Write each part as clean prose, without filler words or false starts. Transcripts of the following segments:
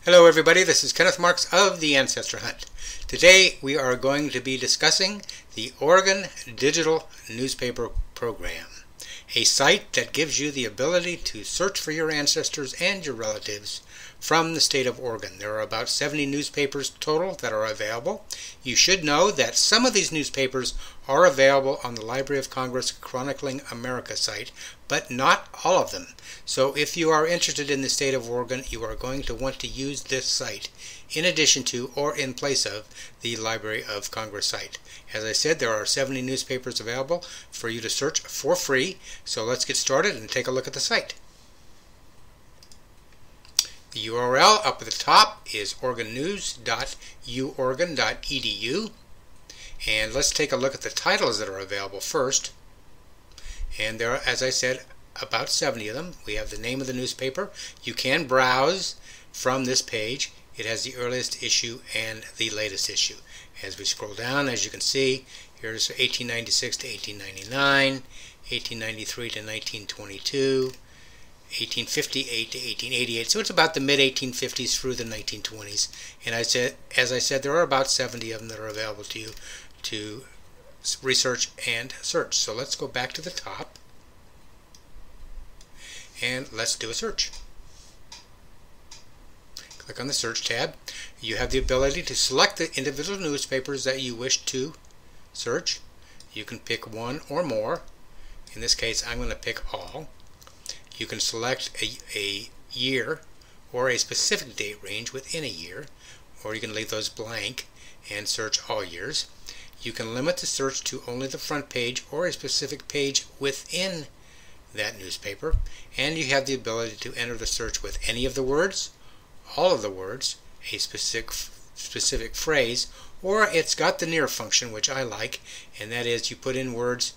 Hello everybody, this is Kenneth Marks of the Ancestor Hunt. Today we are going to be discussing the Oregon Digital Newspaper Program, a site that gives you the ability to search for your ancestors and your relatives from the state of Oregon. There are about 70 newspapers total that are available. You should know that some of these newspapers are available on the Library of Congress Chronicling America site, but not all of them. So if you are interested in the state of Oregon, you are going to want to use this site in addition to or in place of the Library of Congress site. As I said, there are 70 newspapers available for you to search for free. So let's get started and take a look at the site. The URL up at the top is oregonnews.uoregon.edu, and let's take a look at the titles that are available first. And there are, as I said, about 70 of them. We have the name of the newspaper. You can browse from this page. It has the earliest issue and the latest issue. As we scroll down, as you can see, here's 1896 to 1899, 1893 to 1922, 1858 to 1888. So it's about the mid-1850s through the 1920s. And as I said, there are about 70 of them that are available to you to research and search. So let's go back to the top and let's do a search. Click on the search tab. You have the ability to select the individual newspapers that you wish to search. You can pick one or more. In this case, I'm going to pick all. You can select a year or a specific date range within a year, or you can leave those blank and search all years. You can limit the search to only the front page or a specific page within that newspaper, and you have the ability to enter the search with any of the words, all of the words, a specific phrase, or it's got the near function, which I like, and that is you put in words,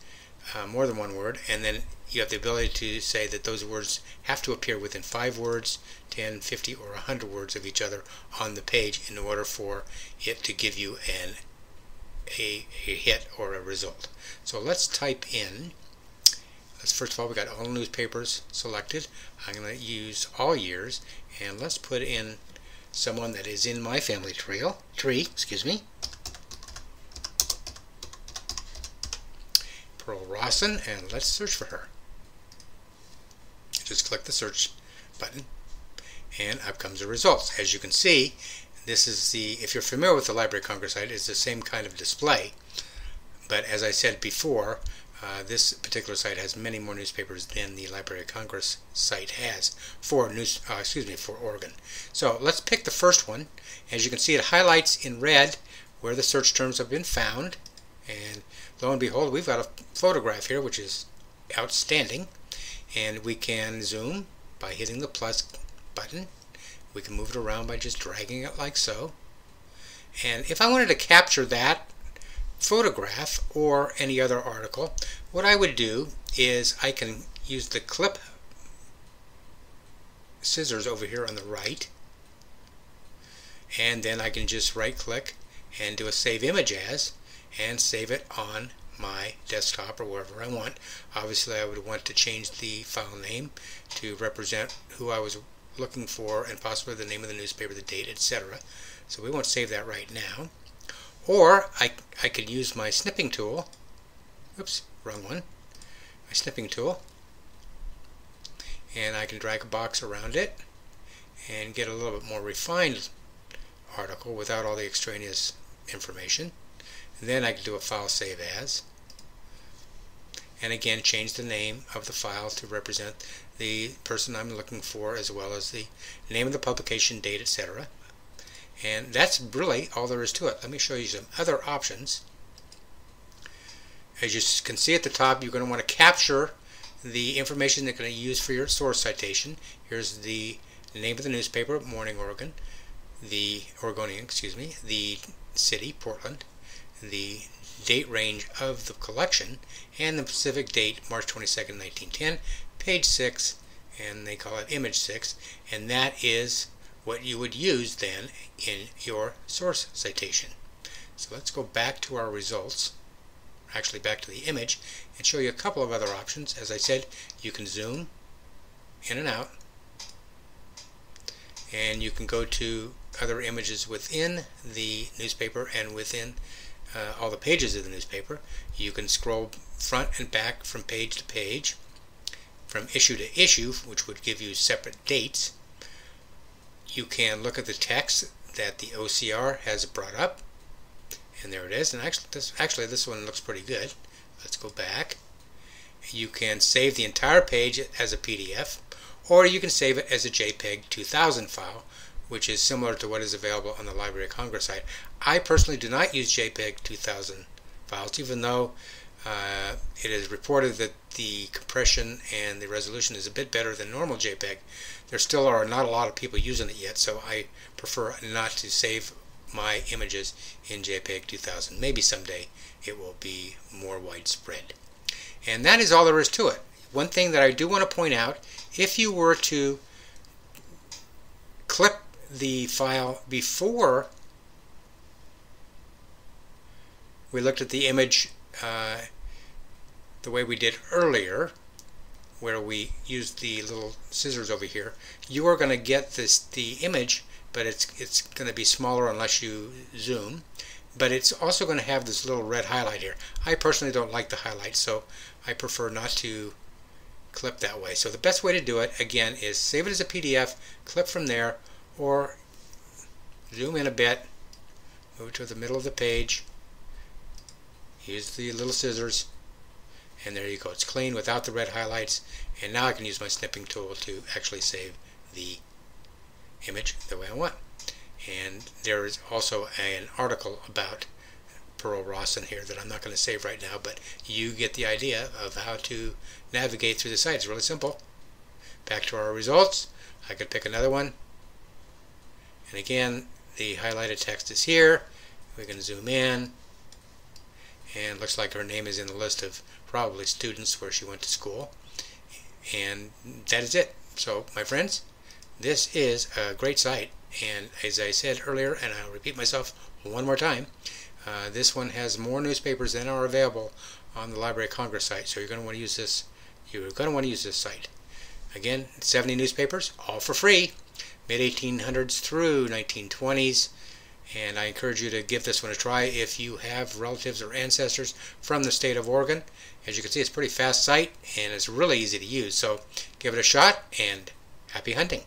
more than one word, and then you have the ability to say that those words have to appear within 5 words, 10, 50, or 100 words of each other on the page in order for it to give you a hit or a result. So let's type in, first of all, we got all newspapers selected. I'm going to use all years, and let's put in someone that is in my family tree, Pearl Rawson, and let's search for her. Just click the search button and up comes the results. As you can see, this is if you're familiar with the Library of Congress site, it's the same kind of display, but as I said before, this particular site has many more newspapers than the Library of Congress site has for Oregon. So let's pick the first one. As you can see, it highlights in red where the search terms have been found, and lo and behold, we've got a photograph here which is outstanding, and we can zoom by hitting the plus button. We can move it around by just dragging it like so, and if I wanted to capture that photograph or any other article, what I would do is I can use the clip scissors over here on the right, and then I can just right click and do a save image as and save it on my desktop or wherever I want. Obviously I would want to change the file name to represent who I was looking for and possibly the name of the newspaper, the date, etc. So we won't save that right now. Or I could use my snipping tool. Oops, wrong one. My snipping tool. And I can drag a box around it and get a little bit more refined article without all the extraneous information. And then I can do a file save as. And again, change the name of the file to represent the person I'm looking for, as well as the name of the publication, date, etc. And that's really all there is to it. Let me show you some other options. As you can see at the top, you're going to want to capture the information that you're going to use for your source citation. Here's the name of the newspaper, Morning Oregon, the Oregonian, the city, Portland, the date range of the collection, and the specific date, March 22nd, 1910, page 6, and they call it image 6, and that is what you would use then in your source citation. So let's go back to our results, actually back to the image, and show you a couple of other options. As I said, you can zoom in and out, and you can go to other images within the newspaper and within all the pages of the newspaper. You can scroll front and back from page to page, from issue to issue, which would give you separate dates. You can look at the text that the OCR has brought up, and there it is. And actually this one looks pretty good. Let's go back. You can save the entire page as a PDF, or you can save it as a JPEG 2000 file, which is similar to what is available on the Library of Congress site. I personally do not use JPEG 2000 files, even though it is reported that the compression and the resolution is a bit better than normal JPEG. There still are not a lot of people using it yet, so I prefer not to save my images in JPEG 2000. Maybe someday it will be more widespread. And that is all there is to it. One thing that I do want to point out, if you were to clip the file before we looked at the image the way we did earlier, where we used the little scissors over here, you are going to get the image, but it's going to be smaller unless you zoom. But it's also going to have this little red highlight here. I personally don't like the highlight, so I prefer not to clip that way. So the best way to do it, again, is save it as a PDF, clip from there, or zoom in a bit, move to the middle of the page, use the little scissors, and there you go. It's clean without the red highlights, and now I can use my snipping tool to actually save the image the way I want. And there is also an article about Pearl Ross in here that I'm not going to save right now, but you get the idea of how to navigate through the site. It's really simple. Back to our results. I could pick another one, and again the highlighted text is here. We can zoom in, and it looks like her name is in the list of probably students where she went to school, and that is it. So my friends, this is a great site, and as I said earlier, and I'll repeat myself one more time, this one has more newspapers than are available on the Library of Congress site, so you're going to want to use this. You're going to want to use this site. Again, 70 newspapers, all for free, mid-1800s through 1920s, and I encourage you to give this one a try if you have relatives or ancestors from the state of Oregon. As you can see, it's a pretty fast site, and it's really easy to use, so give it a shot, and happy hunting.